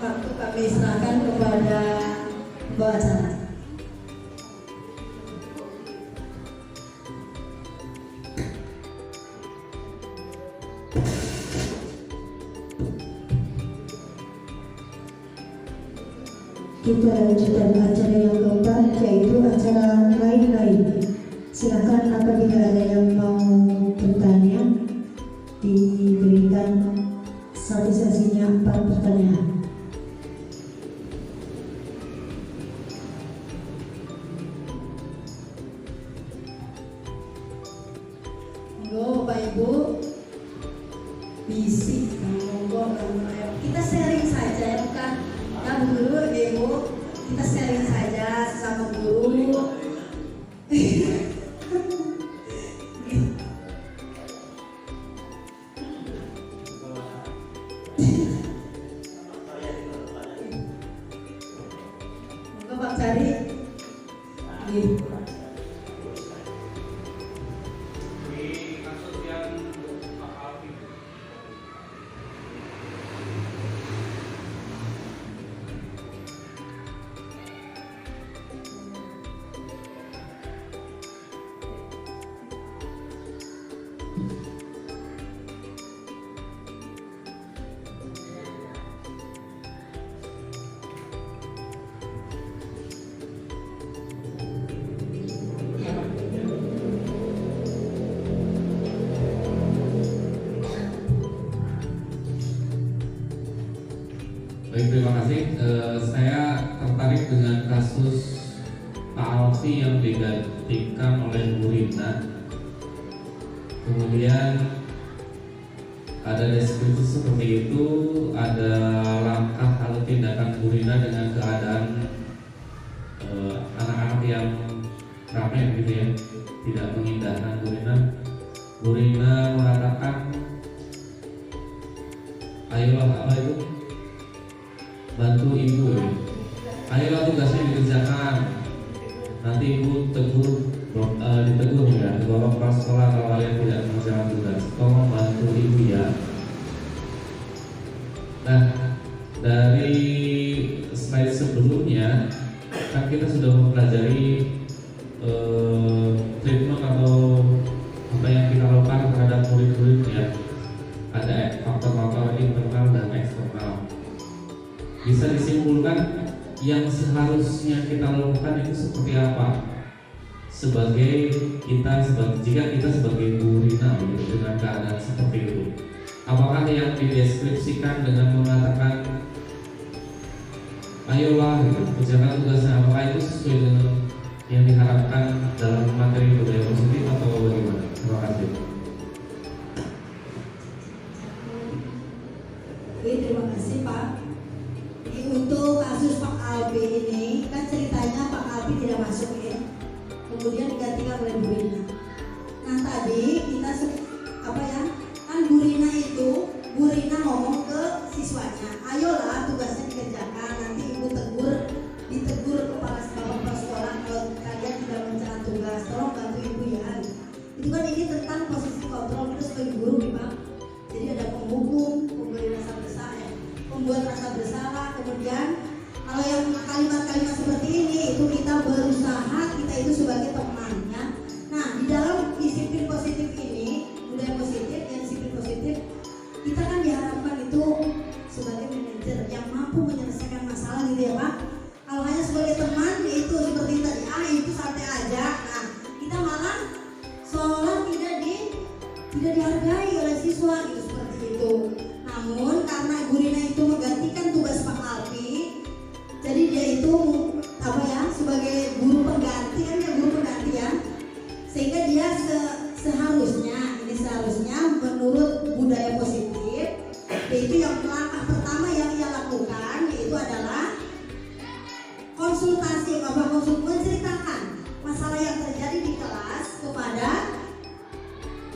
Waktu kami serahkan kepada pembawa acara. Kita lanjutkan acara yang keempat, yaitu acara lain-lain. Silakan apabila ada yang mau bertanya, diberikan satu sesinya 4 pertanyaan. Monggo Bapak Ibu, bisik, monggo kita sharing saja ya, bukan ya Bu Guru, Ibu, kita sharing saja sama guru. Monggo Pak Cari. Baik, terima kasih. Saya tertarik dengan kasus Pak Alfi yang digantikan oleh Bu Rina. Kemudian ada deskripsi seperti itu, ada langkah atau tindakan Bu Rina dengan keadaan anak-anak yang ramai gitu ya, tidak mengindahkan Bu Rina. Bu Rina mengatakan, ayolah apa itu? Bantu ibu, ayolah tugasnya dikerjakan. Nanti ibu ditegur ya, dibawa ke sekolah kalau kalian tidak mengerjakan tugas. Tolong bantu ibu ya. Nah, dari slide sebelumnya kan kita sudah mempelajari treatment atau apa yang kita lakukan terhadap murid-murid ya. Ada faktor-faktor internal dan eksternal. Bisa disimpulkan yang seharusnya kita lakukan itu seperti apa jika kita sebagai Bu Rina dengan keadaan seperti itu. Apakah yang dideskripsikan dengan mengatakan ayolah kerjakan tugasnya, apakah itu sesuai dengan yang diharapkan dalam materi budaya positif atau bagaimana? Terima kasih. Oke, terima kasih Pak. Untuk kasus Pak Alfi ini kan ceritanya Pak Alfi tidak masuk ya, kemudian digantikan oleh Bu Rina. Nah tadi kita temannya. Nah, di dalam disiplin positif ini, budaya positif, yang disiplin positif, kita kan diharapkan itu sebagai manajer yang mampu menyelesaikan masalah gitu ya Pak. Kalau hanya sebagai teman, itu seperti tadi, itu santai aja. Nah, kita malah seolah tidak dihargai oleh siswa gitu, seperti itu. Namun karena Bu Rina itu menggantikan tugas Pak Alfi, jadi dia itu sebagai guru pengganti kan ya, guru pengganti ya, sehingga dia seharusnya menurut budaya positif, yaitu yang langkah pertama yang ia lakukan yaitu adalah konsultasi, menceritakan masalah yang terjadi di kelas kepada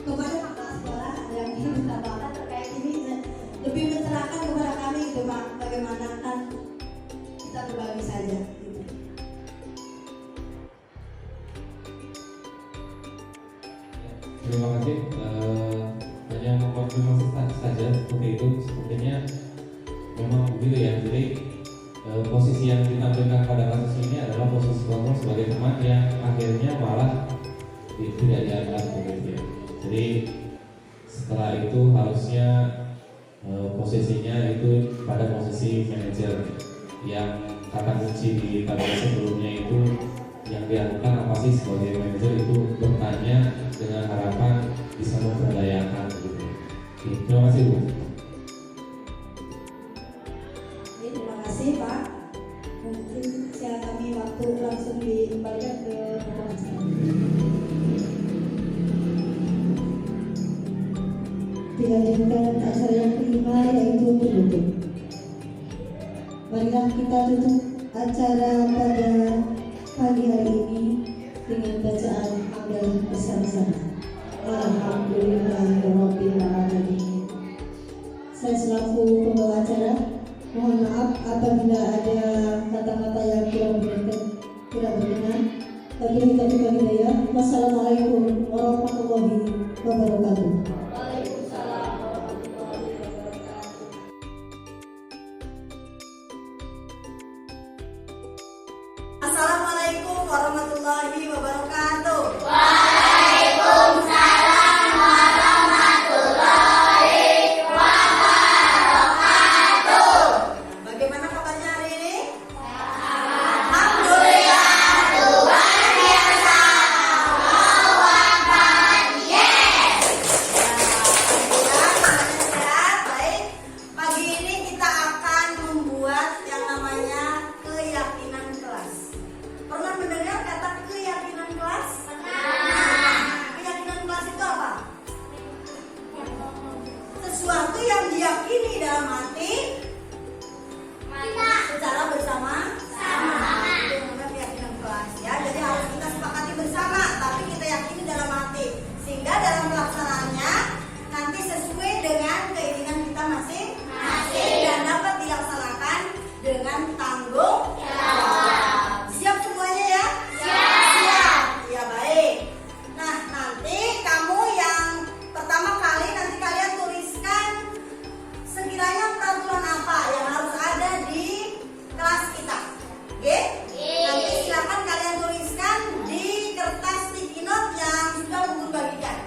kepala sekolah yang minta banget terkait ini, lebih mencerahkan kepada kami gitu Pak, bagaimana kan kita berbagi saja gitu. Terima kasih. Hanya mengkonfirmasi saja seperti itu. Sepertinya memang begitu ya. Jadi posisi yang ditampilkan pada kasus ini adalah posisi kelompok sebagai teman yang akhirnya malah tidak dianggap begitu ya. Jadi setelah itu harusnya posisinya itu pada posisi manajer, yang kata kunci di tabel sebelumnya itu yang dilakukan apa sih sebagai manajer itu bertanya dengan harapan bisa memberdayakan gitu. Oke, terima kasih Bu. Terima kasih Pak. Mungkin silakan kami waktu langsung dikembalikan ke pembahasan. Dilanjutkan acara yang kelima yaitu penutup. Marilah kita tutup acara pada pagi hari ini dengan bacaan hamdalah bersama-sama. Alhamdulillahirabbil alamin. Saya selaku pembawa acara mohon maaf apabila ada kata-kata yang tidak berkenan. Wabillahi taufiq wal hidayah. Wassalamualaikum warahmatullahi wabarakatuh. Assalamualaikum warahmatullahi wabarakatuh. Bagaimana kabarnya hari ini? Alhamdulillah, luar biasa. Yes. Alhamdulillah, sehat. Baik. Pagi ini kita akan membuat yang namanya keyakinan kelas. Pernah mendengar kata keyakinan kelas? Keyakinan kelas itu apa? Sesuatu yang diyakini dalam hati secara bersama-sama. Itu namanya keyakinan kelas ya. Jadi harus kita sepakati bersama, tapi kita yakini dalam hati, sehingga dalam pelaksanaannya nanti sesuai dengan keinginan kita masing-masing dan dapat dilaksanakan dengan tanggung jawab. Siap semuanya ya? Siap. Ya baik. Nah, nanti kamu yang pertama kali nanti kalian tuliskan sekiranya peraturan apa yang harus ada di kelas kita. Oke? Nanti silakan kalian tuliskan di kertas sticky note yang sudah Bun bagikan.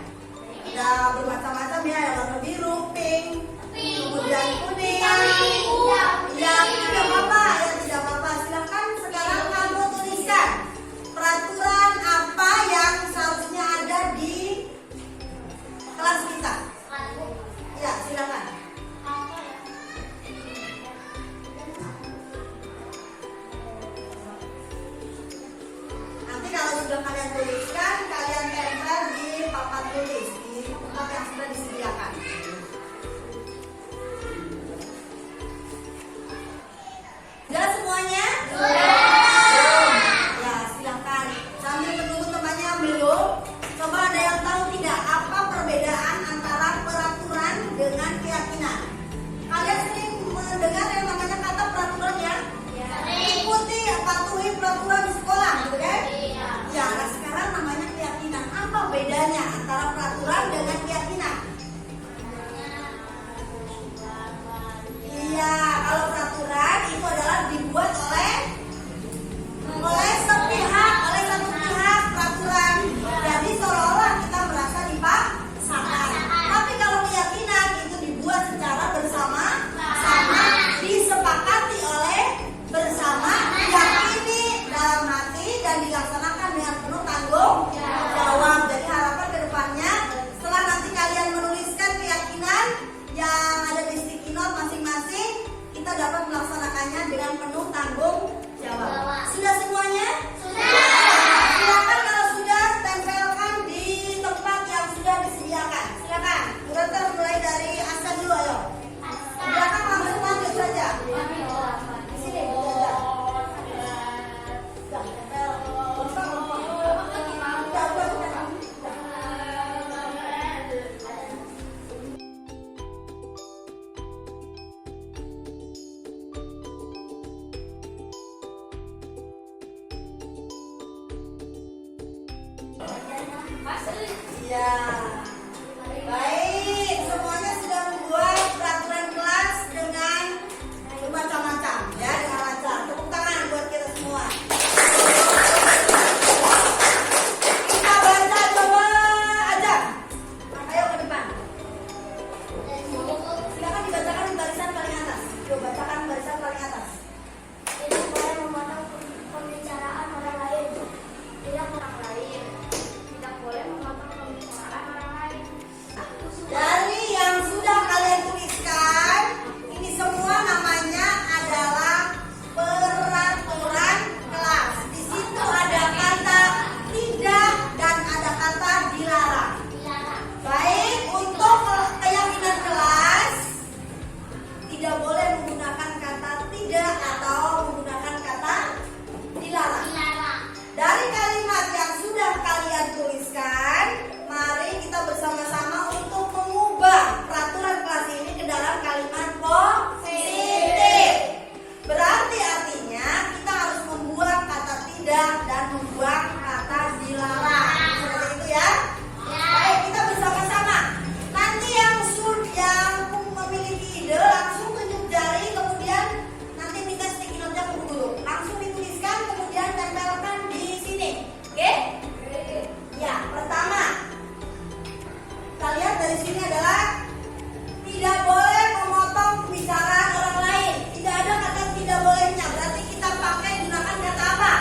Ada bermacam-macam ya, yang warna biru, pink, kemudian kuning. Ya, tidak apa-apa, ya tidak apa-apa. Silakan sekarang kamu tuliskan peraturan apa yang seharusnya ada di kelas kita. Ya, silakan. Nanti kalau sudah kalian tuliskan, kalian tempel di papan tulis di tempat yang sudah disediakan. Sudah semuanya? Belum. Ya, silakan. Sambil menunggu temannya yang belum, coba ada yang tahu tidak apa perbedaan antara peraturan dengan keyakinan? Kalian sering mendengar yang namanya kata peraturan ya? Ikuti, patuhi peraturan di sekolah, gitu kan? Ya, nah sekarang namanya keyakinan. Apa bedanya antara peraturan dengan keyakinan? tanggung jawab. Jawab. Sudah semuanya? Sudah. Silakan kalau sudah tempelkan di tempat yang sudah disediakan. Silakan. Mureter mulai dari Asan dulu ayo. Di belakang langsung lanjut saja. Di sini dulu aja. Sudah tempel. Udah. Ya. Baik, semuanya sudah membuat peraturan kelas dengan bermacam-macam ya, dengan lancar. Tepuk tangan buat kita semua. Kita baca coba aja. Ayo ke depan. Silakan dibacakan di barisan paling atas. Coba bacakan barisan paling atas. Tidak boleh memotong pembicaraan orang lain. Tidak orang lain. Tidak boleh memotong pembicaraan orang lain. Dari yang sudah kalian tuliskan, ini semua namanya adalah peraturan kelas. Di situ ada kata tidak dan ada kata dilarang. Dilarang. Baik, untuk keyakinan kelas, tidak boleh menggunakan kata tidak atau menggunakan kata dilarang. Dilarang. Dari kalimat yang sudah kalian tuliskan, mari kita bersama-sama untuk mengubah peraturan kelas ini ke dalam kalimat positif. Berarti artinya kita harus membuang kata tidak dan membuang kata dilarang. Seperti itu ya. Baik, kita bersama-sama. Nanti yang memiliki ide langsung tunjuk jari, kemudian nanti minta sticky note-nya ke guru. Langsung dituliskan, kemudian tempelkan di sini. Oke? Ya, pertama. Kita lihat dari sini adalah tidak boleh memotong pembicaraan orang lain. Tidak ada kata tidak bolehnya. Berarti kita pakai gunakan kata apa?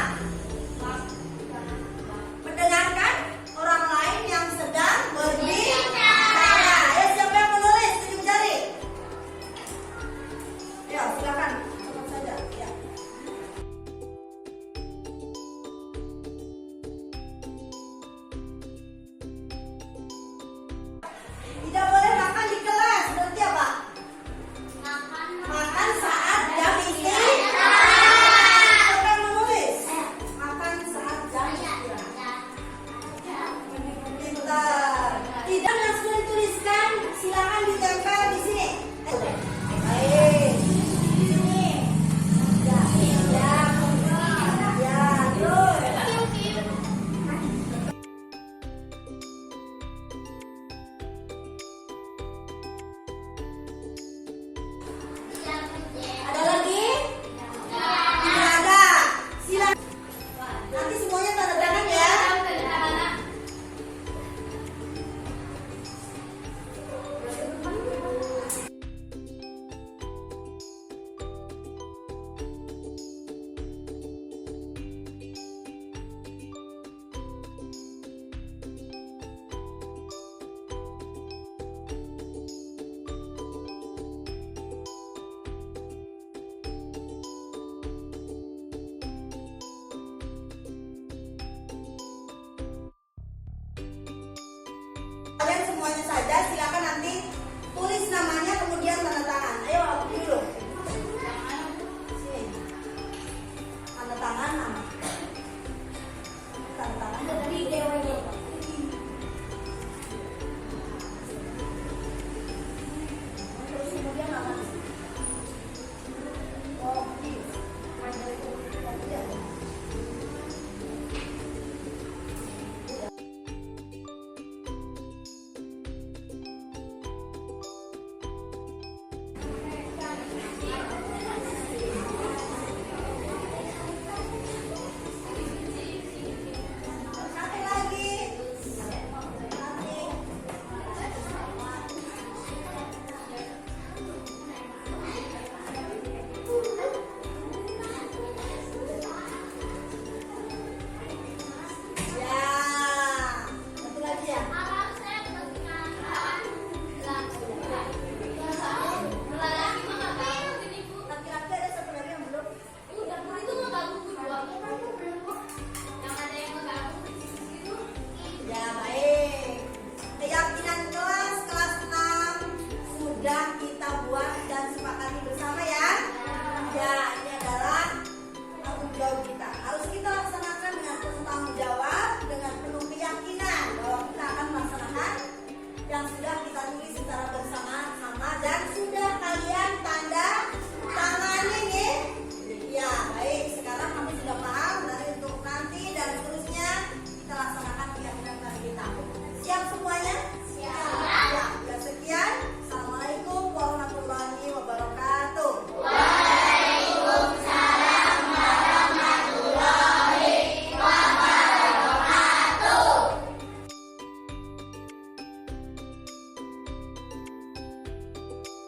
Mendengarkan orang lain yang sedang berbicara. Ya, siapa yang menulis? Tunjuk jari. Ya, silakan. Cepat saja. Ya. Tidak boleh makan di kelas. Berarti apa? Makan saat jam istirahat. Siapa yang menulis? Makan saat jam istirahat. Pintar. Tidak yang sudah dituliskan, silakan ditempel di sini. Baik. Di sini. Ya, ya. Ya, terus. Ada lagi? Tidak ada. Silakan. Nanti semuanya tanda tangan ya. Kalian semuanya saja silakan nanti tulis namanya